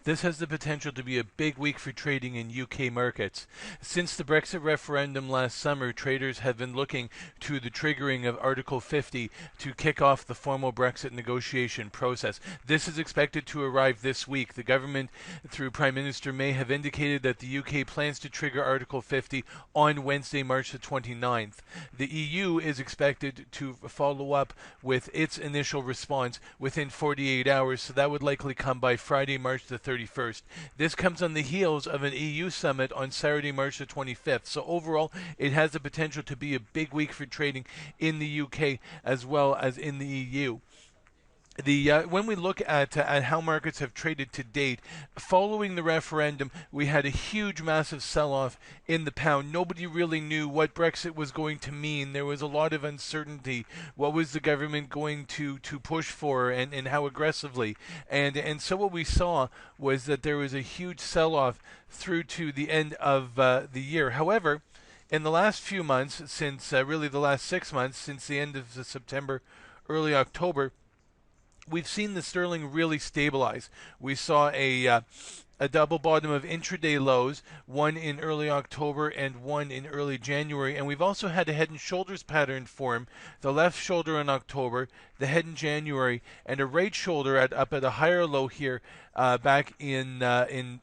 This has the potential to be a big week for trading in UK markets. Since the Brexit referendum last summer, traders have been looking to the triggering of Article 50 to kick off the formal Brexit negotiation process. This is expected to arrive this week. The government, through Prime Minister May, have indicated that the UK plans to trigger Article 50 on Wednesday, March the 29th. The EU is expected to follow up with its initial response within 48 hours, so that would likely come by Friday, March the 31st. This comes on the heels of an EU summit on Saturday, March the 25th. So overall, it has the potential to be a big week for trading in the UK as well as in the EU. When we look at how markets have traded to date, following the referendum, we had a huge, massive sell-off in the pound. Nobody really knew what Brexit was going to mean. There was a lot of uncertainty. What was the government going to push for, and how aggressively? And so what we saw was that there was a huge sell-off through to the end of the year. However, in the last few months, since really the last 6 months, since the end of September, early October, we've seen the sterling really stabilize. We saw a double bottom of intraday lows, one in early October and one in early January. And we've also had a head and shoulders pattern form, the left shoulder in October, the head in January, and a right shoulder up at a higher low here back in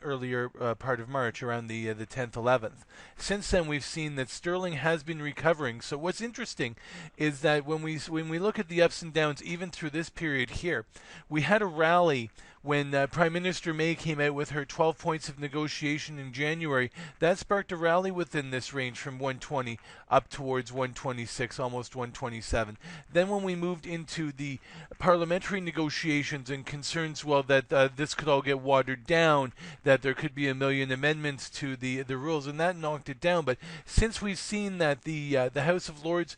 earlier part of March, around the 10th, 11th. Since then, we've seen that sterling has been recovering. So what's interesting is that when we look at the ups and downs, even through this period here, we had a rally when Prime Minister May came out with her 12 points of negotiation in January. That sparked a rally within this range from 120 up towards 126, almost 127. Then when we moved into the parliamentary negotiations and concerns, well, that this could all get watered down, that there could be a million amendments to the rules, and that knocked it down. But since we've seen that the House of Lords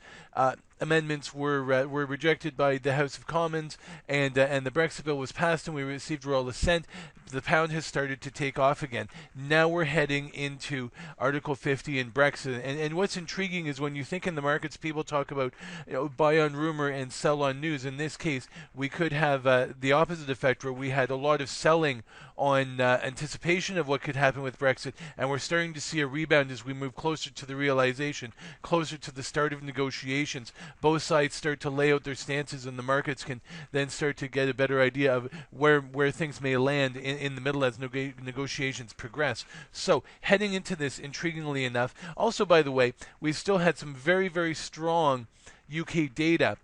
amendments were rejected by the House of Commons, and the Brexit bill was passed, and we received royal assent, the pound has started to take off again. Now we're heading into Article 50 and Brexit. And what's intriguing is when you think in the markets, people talk about buy on rumor and sell on news. In this case, we could have the opposite effect, where we had a lot of selling on anticipation of what could happen with Brexit, and we're starting to see a rebound as we move closer to the realization, closer to the start of negotiations. Both sides start to lay out their stances, and the markets can then start to get a better idea of where things may land in the middle as negotiations progress. So heading into this, intriguingly enough, also, by the way, we've still had some very, very strong UK data.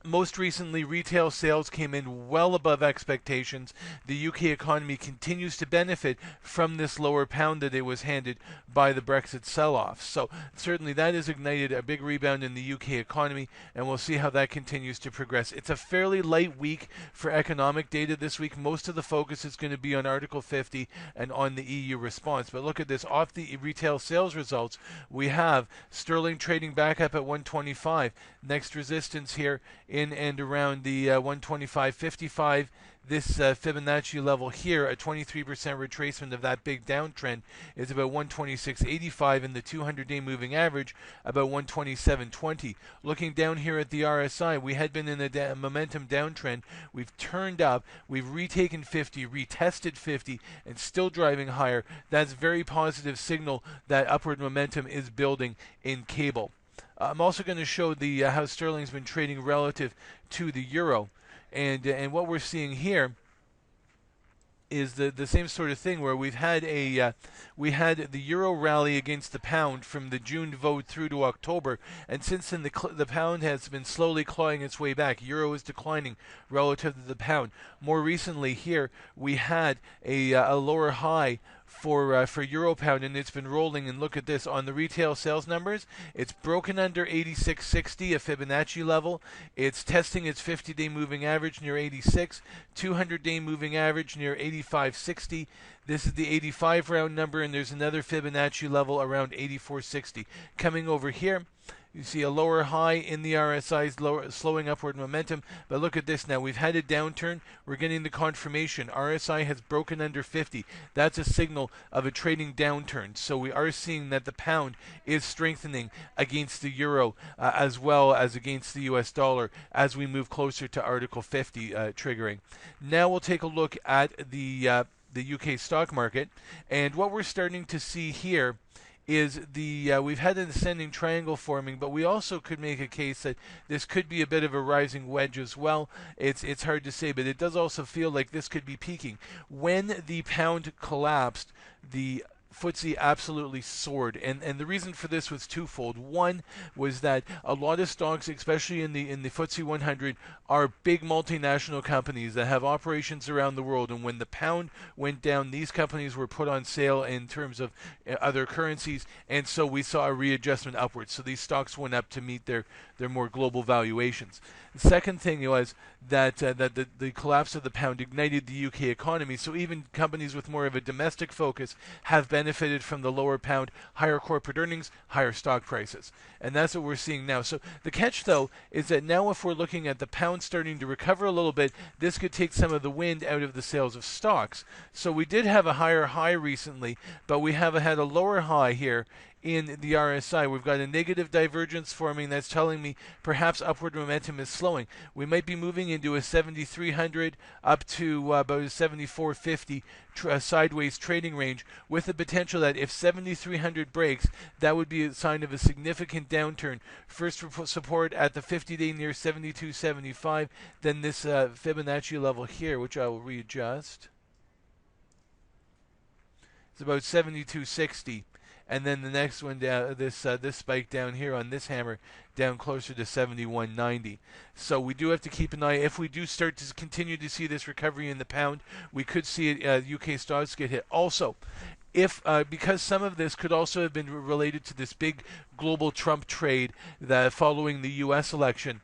Most recently, retail sales came in well above expectations. The UK economy continues to benefit from this lower pound that it was handed by the Brexit sell-off. So certainly that has ignited a big rebound in the UK economy, and we'll see how that continues to progress. It's a fairly light week for economic data this week. Most of the focus is going to be on Article 50 and on the EU response. But look at this. Off the retail sales results, we have sterling trading back up at 125. Next resistance here in and around the 125.55. This Fibonacci level here, a 23% retracement of that big downtrend, is about 126.85, and the 200-day moving average about 127.20. Looking down here at the RSI, we had been in a momentum downtrend. We've turned up, we've retaken 50, retested 50, and still driving higher. That's very positive signal that upward momentum is building in cable. I'm also going to show the how sterling's been trading relative to the euro, and what we're seeing here is the same sort of thing, where we had the euro rally against the pound from the June vote through to October, and since then the pound has been slowly clawing its way back. Euro is declining relative to the pound. More recently here we had a lower high for euro pound, and it's been rolling. And look at this on the retail sales numbers. It's broken under 86.60, a Fibonacci level. It's testing its 50-day moving average near 86, 200-day moving average near 85.60. This is the 85 round number, and there's another Fibonacci level around 84.60. Coming over here, you see a lower high in the RSI's slowing upward momentum. But look at this now. We've had a downturn. We're getting the confirmation. RSI has broken under 50. That's a signal of a trading downturn. So we are seeing that the pound is strengthening against the euro as well as against the US dollar as we move closer to Article 50 triggering. Now we'll take a look at the the UK stock market. And what we're starting to see here is we've had an ascending triangle forming, but we also could make a case that this could be a bit of a rising wedge as well. It's hard to say, but it does also feel like this could be peaking. When the pound collapsed, the FTSE absolutely soared, and the reason for this was twofold. One was that a lot of stocks, especially in the FTSE 100, are big multinational companies that have operations around the world, and when the pound went down, these companies were put on sale in terms of other currencies, and so we saw a readjustment upwards. So these stocks went up to meet their more global valuations. The second thing was that the collapse of the pound ignited the UK economy, so even companies with more of a domestic focus have benefited from the lower pound, higher corporate earnings, higher stock prices. And that's what we're seeing now. So the catch, though, is that now if we're looking at the pound starting to recover a little bit, this could take some of the wind out of the sales of stocks. So we did have a higher high recently, but we have had a lower high here in the RSI. We've got a negative divergence forming that's telling me perhaps upward momentum is slowing. We might be moving into a 7,300 up to about a 7,450 sideways trading range, with the potential that if 7,300 breaks, that would be a sign of a significant downturn. First support at the 50-day near 72.75, then this Fibonacci level here, which I will readjust. It's about 72.60. And then the next one down, this spike down here on this hammer, down closer to 71.90. So we do have to keep an eye. If we do start to continue to see this recovery in the pound, we could see UK stocks get hit. Also, if because some of this could also have been related to this big global Trump trade that following the U.S. election.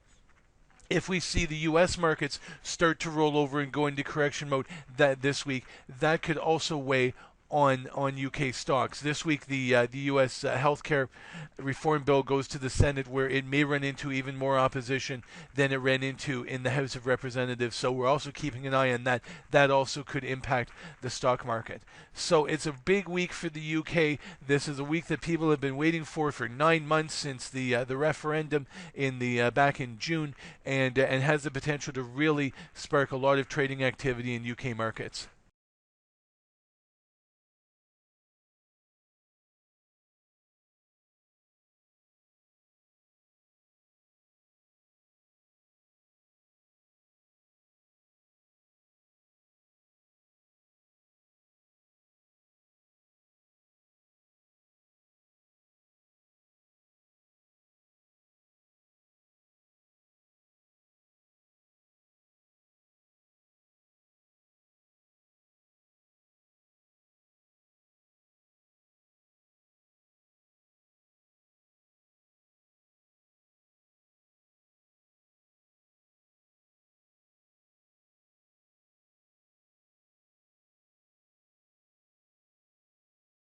If we see the U.S. markets start to roll over and go into correction mode this week, that could also weigh on UK stocks. This week, the U.S. Healthcare Reform Bill goes to the Senate, where it may run into even more opposition than it ran into in the House of Representatives. So we're also keeping an eye on that. That also could impact the stock market. So it's a big week for the UK. This is a week that people have been waiting for 9 months since the referendum back in June, and has the potential to really spark a lot of trading activity in UK markets.